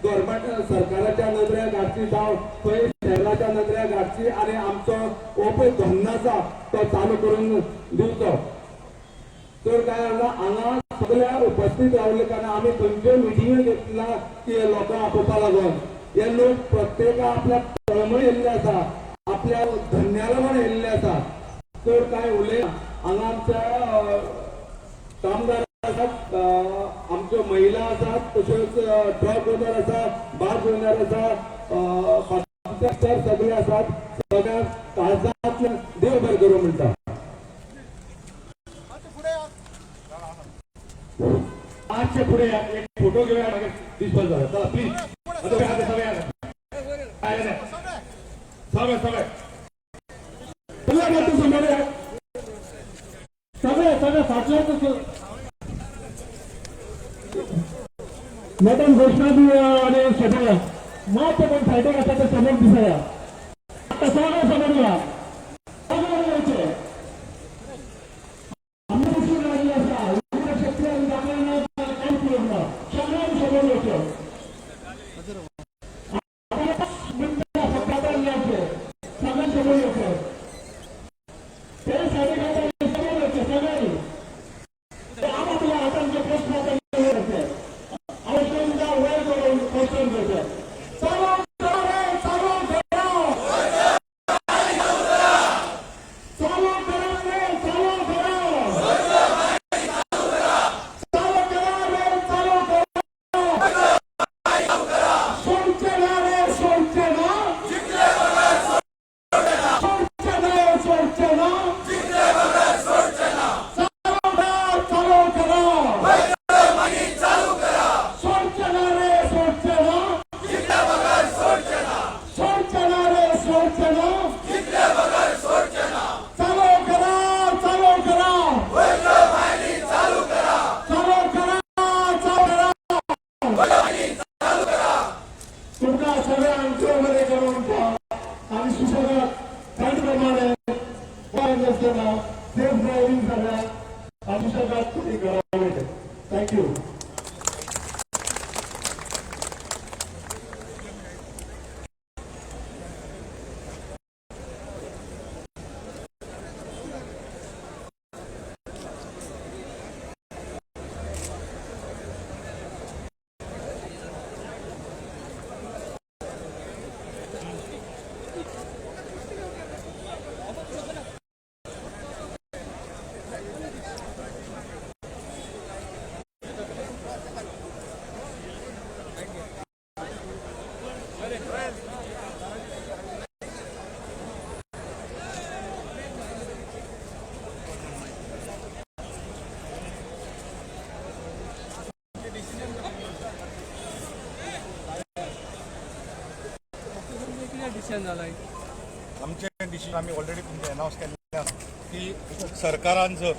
गव्हर्मेंट सरकाराच्या नदऱ्याक हाडची जावं खंय शहराच्या नदऱ्याक हाडची आनी आमचो हो पळय धंदो आसा तो चालू करून दिवचो तर काय हांगा सगळ्या उपस्थित रावले कारण आमी खंयच्यो मिटिंग्यो घेतला की लोकांक आपोवपा लागून हे लोक प्रत्येका आपल्या तळमळ येयल्ले आसा आपल्या धन्याला म्हण येयल्ले आसा तर काय उलय हांगा आमच्या कामगार आसात आमच्यो महिला आसात तशेंच ट्रक ओनर आसा बास ओनर आसा सगळे आसात सगळ्यांक काळजांतल्यान देव बरें करूं म्हणटा आजच्या पुढे एक फोटो घेऊया दिसभर झाला चला प्लीज सगळे फाटल्याच मॅडम घोषणा दिवया आणि सगळ्या मात्र पण सायडीक आसा ते समोर दिसया आता सगळं समोर घ्या सगळं घ्यायचे आम्ही दिसून लागली आसा शक्ती आणि जागेला काम करून सगळ्यांनी समोर घ्यायचं सगळ्यांनी समोर घ्यायचं ते सायडीक आता समोर घ्यायचे सगळ्यांनी आम्हाला हातांचे प्रश्न थँक्यू आमचे डिसिजन आम्ही ऑलरेडी तुमचे अनाऊन्स केल्ले आसा की सरकारान जर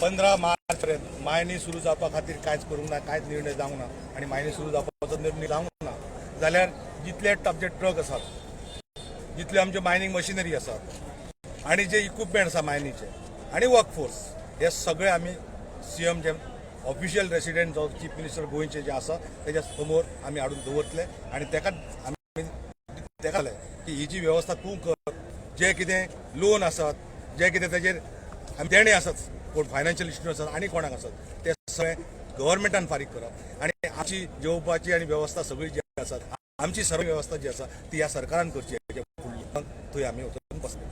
15 मार्च पर्यंत मायनी सुरू जावपा खातीर कांयच करूंक ना कांयच निर्णय जावंक ना आनी मायनी सुरू जावपाचो निर्णय जावंक ना जाल्यार जितले आमचे ट्रक आसात जितले आमचे मायनींग मशिनरी आसात आनी जे इक्विपमेंट आसा मायनीचे आनी वर्कफोर्स हे सगळे आमी सीएम जे ऑफिशियल रेसिडेंट जो चीफ मिनिस्टर गोंयचे जे आसा तेज्या समोर आमी हाडून दवरतले आनी तेका आमी तेका की ही जी वेवस्था तूं कर जे कितें लोन आसात जे कितें तेजेर आमी देणे आसात कोण फायनान्शियल इन्स्टिट्यूट आसात आनी कोणाक आसात ते सगळे गव्हर्मेंटान फारीक करप आनी आमची जेवपाची आनी वेवस्था सगळी जी आसात आमची सर्व वेवस्था जी आसा ती ह्या सरकारान करची थंय आमी वचून बसले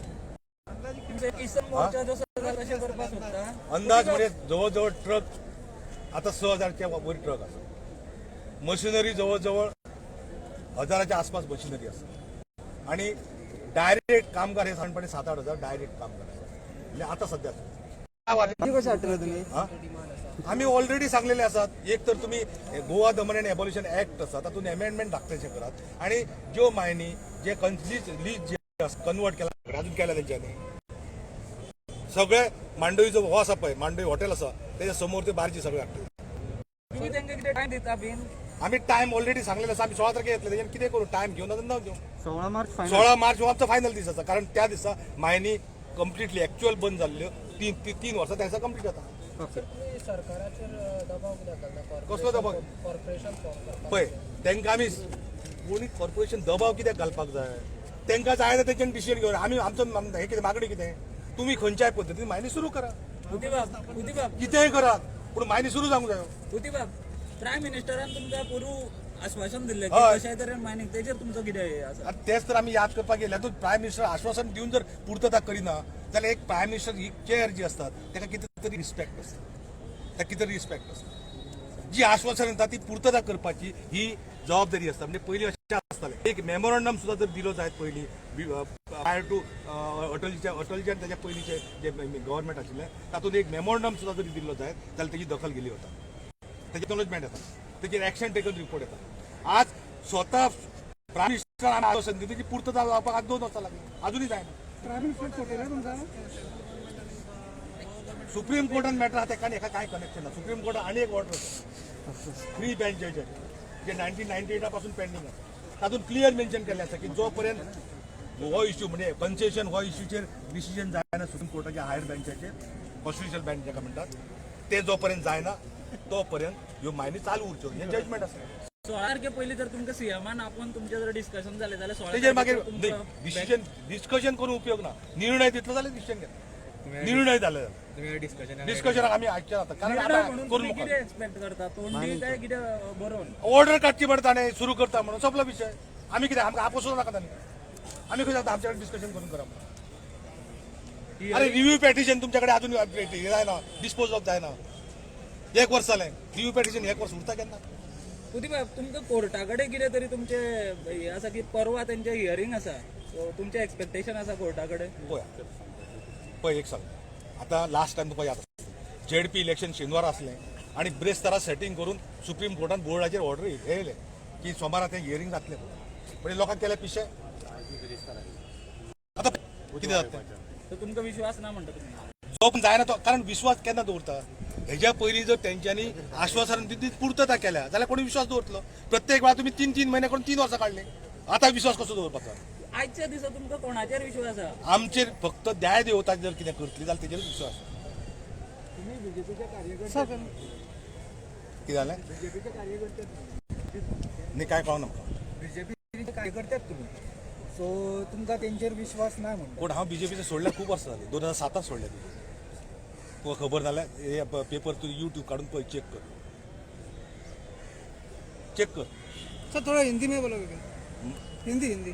अंदाज म्हणजे जवळ जवळ ट्रक आता 6000च्या वयर ट्रक आसा मशिनरी जवळ जवळ 1000च्या आसपास मशिनरी आसा आणि डायरेक्ट कामगार हे साधारणपणे 7-8 हजार डायरेक्ट कामगार आहेत. म्हणजे आता सध्या कशें हाडटले तुमी हा? आम्ही ऑलरेडी सांगलेले असतात. एक तर तुम्ही गोवा दमन अँड एबॉल्युशन ऍक्ट आसा तातूंत अमेंडमेंट धाकटेशें करात आणि ज्यो मायनी जे लीज जे कन्वर्ट केला अजून केला तेंच्यांनी सगळे मांडवी जो हो आसा पळय मांडवी हॉटेल आसा तेच्या समोर ते बारजी सगळे हाडटले. तुम्ही तांकां कितें टायम दिता बीन आम्ही टाइम ऑलरेडी सांगलेलो आसा. आम्ही 16 तारखेक येतले तेच्यान कितें करू टाइम घेऊन न घेऊ. 16 मार्च फायनल 16 मार्च हो आमचो फायनल दीस आसा कारण त्या दिसा मायनी कम्प्लिटली एक्च्युअल बंद जाल्ल्यो 3 वर्सां त्या दिसा कम्प्लीट जाता. कसलो दबाव पळय तांकां आमी कोणी कॉर्पोरेशन दबाव कित्याक घालपाक जाय. तांकां जाय जाल्यार तेंच्यानी डिसिजन घेवन आमी आमचो हे कितें मागणी कितें तुम्ही खंयच्याय पद्दतीन मायनी सुरू करा उदीबाब कितेंय करा पूण मायनी सुरू जावंक जायो. उदीबाब प्रायम मिनिस्टरान तुमकां पूर्व आश्वासन दिल्लें की हय. कशाय तरेन मायनींग तेजेर तुमचो कितें हे आसा आतां तेच तर आमी याद करपाक गेले हातूंत प्रायम मिनिस्टर आश्वासन दिवन जर पुर्तता करिना जाल्यार एक प्रायम मिनिस्टर ही चेअर जी असतात ताका कितें तरी रिस्पेक्ट आसता. ताका कितें तरी रिस्पेक्ट आसता. जी आश्वासन येता ती पुर्तता करपाची ही जबाबदारी आसता. म्हणजे पयलीं अशें आसतालें एक मेमोरंडम सुद्दां जर दिलो जायत पयलीं प्रायर टू अटलच्यान ताच्या पयलींचे जे गव्हर्मेंट आशिल्लें तातूंत एक मेमोरंडम सुद्दां जरी दिल्लो जायत जाल्यार तेजी दखल गेली वता. तेजी एक्नॉलेजमेंट येता तेजेर एक्शन टेकन रिपोर्ट येता. आज स्वता प्रायम मिनिस्टरान आश्वासन दिली तेजी पुर्तता जावपाक आज 2 वर्सां लागली अजूनय जायना. सुप्रीम कोर्टान मॅटर आहा तेका आनी हेका कांय कनेक्शन ना. सुप्रीम कोर्टान आनी एक ऑर्डर आसा 3 बेंचेचे जे 1998 पासून पेंडींग आसा. तातूंत क्लियर मेन्शन केल्लें आसा की जो पर्यंत हो इश्यू म्हणजे कन्सेशन हो इश्यूचेर डिसिजन जायना सुप्रीम कोर्टाच्या हायर बेंचाचेर कॉन्स्टिट्युशनल बेंच जाका म्हणटात ते जो पर्यंत जायना तो पर्यंत ह्यो मायनी चालू उरच्यो हे जजमेंट आसा. 16 तारखे पयलीं जर तुमकां सीएमान आपण तुमचे जर डिस्कशन जालें जाल्यार 16 तेजेर मागीर तारखेर डिस्कशन करून उपयोग ना. निर्णय दितलो जाल्यार डिसिजन घेतलो. निर्णय जाले डिस्कशनाक आमी आयकचे जाता कारण आतां करून तुम्ही मुखार कितें एक्सपेक्ट करता तोंडी काय कितें बरोवन ऑर्डर काडची पडटा आनी सुरू करता म्हणून सोंपलो विशय. आमी कितें आमकां आपोसूं नाका तांणी आमी खंय जाता आमच्या कडेन डिस्कशन करून करा म्हणून. अरे रिव्ह्यू पेटिशन तुमच्या कडेन अजून हे जायना डिस्पोज ऑफ जायना 1 वर्स जालें. रिव्ह्यू पेटिशन 1 वर्स उरता केन्ना. उदीबाब तुमकां कोर्टा कडेन कितें तरी तुमचे हे आसा की परवा तेंचे हियरींग आसा तुमचे एक्सपेक्टेशन आसा कोर्टा कडेन पळय एक सांग आतां लास्ट टायम तुका याद आसा जेडपी इलेक्शन शेनवार आसलें आनी ब्रेस्तारा सेटींग करून सुप्रीम कोर्टान बोर्डाचेर ऑर्डर येयले की सोमारा तें हियरींग जातलें म्हणजे लोकांक केले पिशे. आतां कितें जाता तर तुमकां विश्वास ना म्हणटा तुमी जो पण जायना तो कारण विश्वास केन्ना दवरता. हेज्या पयलीं जर तेंच्यांनी आश्वासन दिली पुर्तता केल्या जाल्यार कोणी विश्वास दवरतलो. प्रत्येक वेळा तुम्ही 3 महिने करून 3 वर्सां काडले. आतां विश्वास कसो दवरपाचो. आजच्या दिसा तुमकां कोणाचेर विश्वास आसा आमचेर फक्त न्याय देवता जर कितें करतली जाल्यार तेजेरूच विश्वास. कितें जालें न्ही काय कळना म्हाका. बीजेपी कार्यकर्त्यात तुमी सो तुमकां तेंचेर विश्वास ना म्हणटा. पूण हांव बीजेपीचें सोडल्यार खूब वर्सां जालीं 2007 सोडलें. तुका खबर जाल्यार हे पेपर तूं यूट्यूब काडून पळय चेक कर. सर थोड़ा हिंदी में बोलोगे क्या? हिंदी